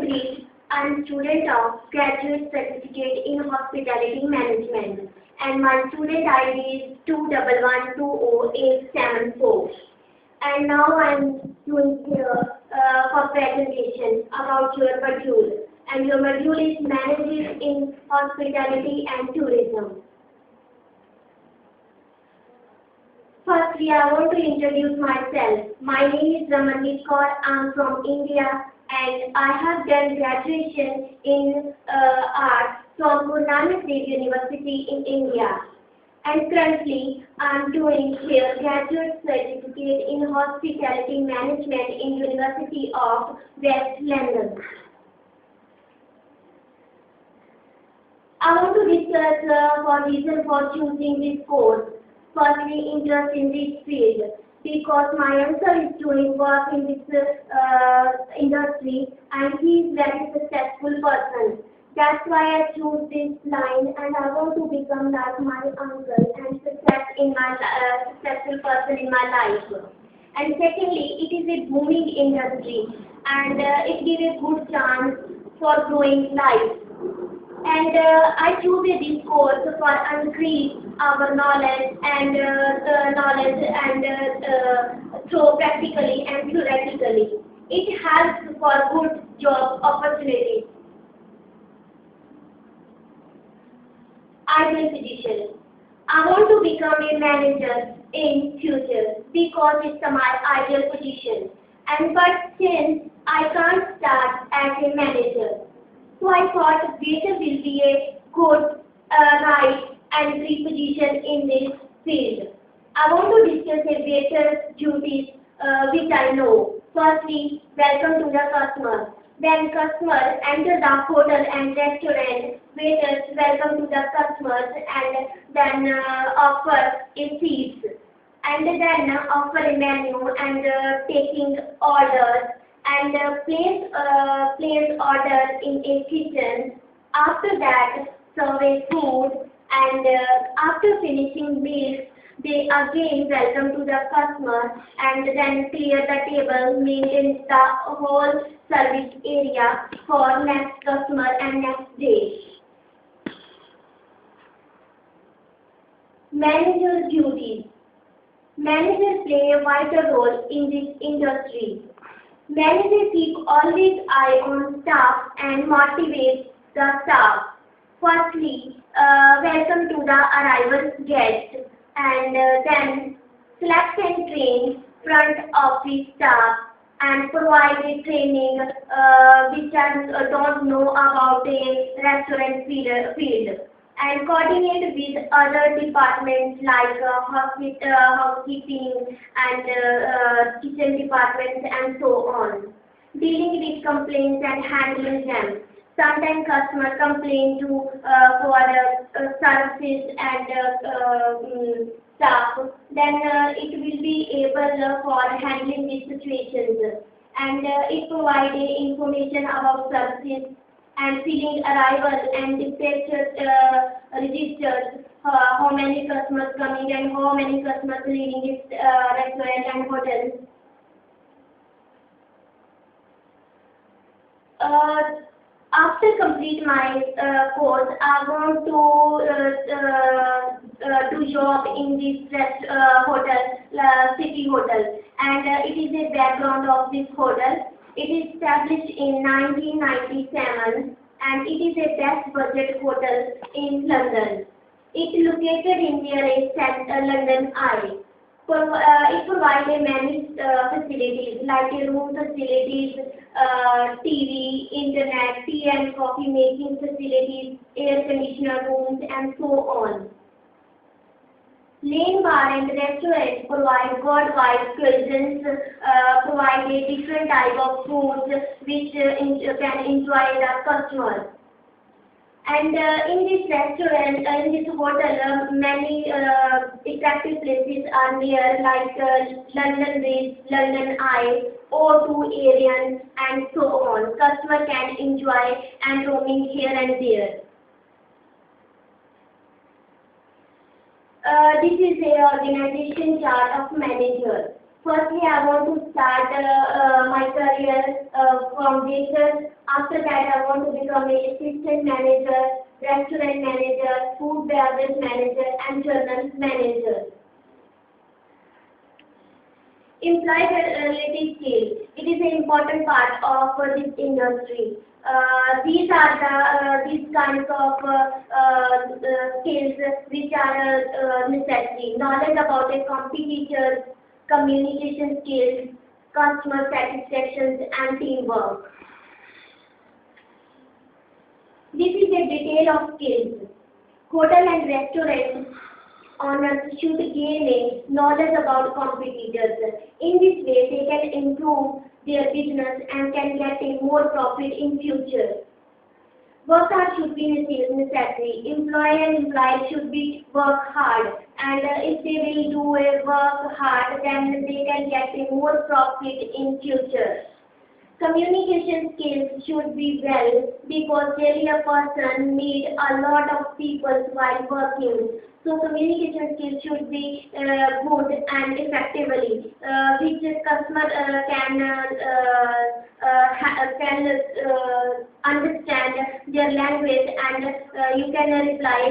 Preet. I am student of Graduate Certificate in Hospitality Management, and my student ID is 2112084. And now I am doing here for presentation about your module. And your module is Managers in Hospitality and Tourism. Firstly, I want to introduce myself. My name is Ramandeep Kaur. I am from India and I have done graduation in art from Guru Nanak Dev University in India. And currently, I am doing here graduate certificate in hospitality management in University of West London. I want to discuss for reason for choosing this course. Firstly, interest in this field because my uncle is doing work in this industry and he is very successful person. That's why I choose this line and I want to become like my uncle and successful person in my life. And secondly, it is a booming industry and it gives a good chance for growing life. And I choose this course for increase our knowledge and through practically and theoretically. It helps for good job opportunities. Ideal position. I want to become a manager in future because it's my ideal position. And but since I can't start as a manager, so I thought waiter will be a good right entry position in this field. I want to discuss a waiter's duties which I know. Firstly, welcome to the customer. When customers enter the hotel and restaurant, waiters welcome to the customers and then offer a seat and then offer a menu and taking orders and place order in a kitchen. After that, serve a food and after finishing meals, they again welcome to the customer and then clear the table, maintain the whole service area for next customer and next day. Manager duties. Managers play a vital role in this industry. Managers keep always eye on staff and motivate the staff. Firstly, welcome to the arrival guest and then select and train front office staff and provide a training which don't know about a restaurant field and coordinate with other departments like housekeeping and kitchen departments and so on. Dealing with complaints and handling them. Sometimes customers complain for services and staff. Then it will be able for handling these situations. And it provides information about services and filling arrival and dispatch registers, how many customers coming and how many customers leaving this restaurant and hotel. After complete my course, I want to do job in this hotel, city hotel, and it is a background of this hotel. It is established in 1997 and it is a best budget hotel in London. It is located in near a London Eye. It provides many facilities like room facilities, TV, internet, tea and coffee making facilities, air conditioner rooms and so on. Lane bar and restaurants provide worldwide cuisines, provide a different type of foods which can enjoy the customers. And in this restaurant, in this hotel, many attractive places are near like London Bridge, London Eye, O2 Arian and so on. Customer can enjoy and roaming here and there. This is a organization chart of manager. Firstly, I want to start my career from waiter. After that, I want to become a assistant manager, restaurant manager, food beverage manager, and journal manager. Employee skills. It is an important part of this industry. These are these kinds of skills which are necessary. Knowledge about a competitor, communication skills, customer satisfaction, and teamwork. This is a detail of skills. Hotel and restaurant owners should gain a knowledge about competitors. In this way, they can improve their business and can get a more profit in future. Work hard should be necessary. Employer and employee should be work hard, and if they will do a work hard, then they can get a more profit in future. Communication skills should be well because daily a person meet a lot of people while working. So communication skills should be good and effectively, which customer can understand their language and you can reply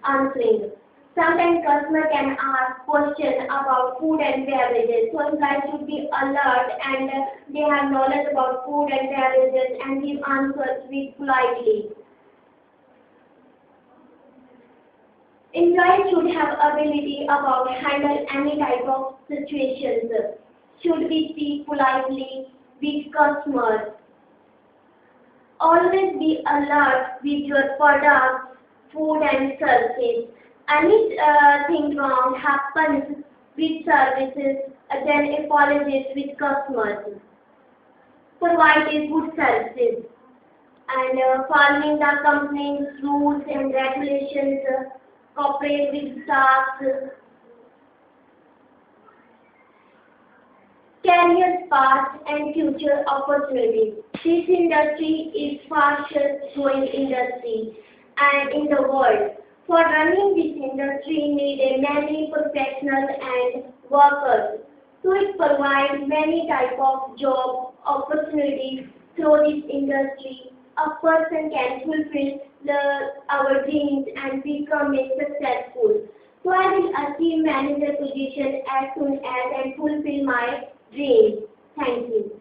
answering. Sometimes customer can ask questions about food and beverages, so employees should be alert and they have knowledge about food and beverages and give answers with politely. Employees should have ability about handle any type of situations. Should we speak politely with customers? Always be alert with your products, food and services. Anything wrong happens with services, then apologize with customers. Provide a good services and following the company's rules and regulations, cooperate with staff. Career path and future opportunities. This industry is fastest growing industry and in the world. For running this industry need a many professionals and workers. So it provides many type of job opportunities through this industry. A person can fulfill our dreams and become a successful. So I will achieve manager position as soon as and fulfill my dreams. Thank you.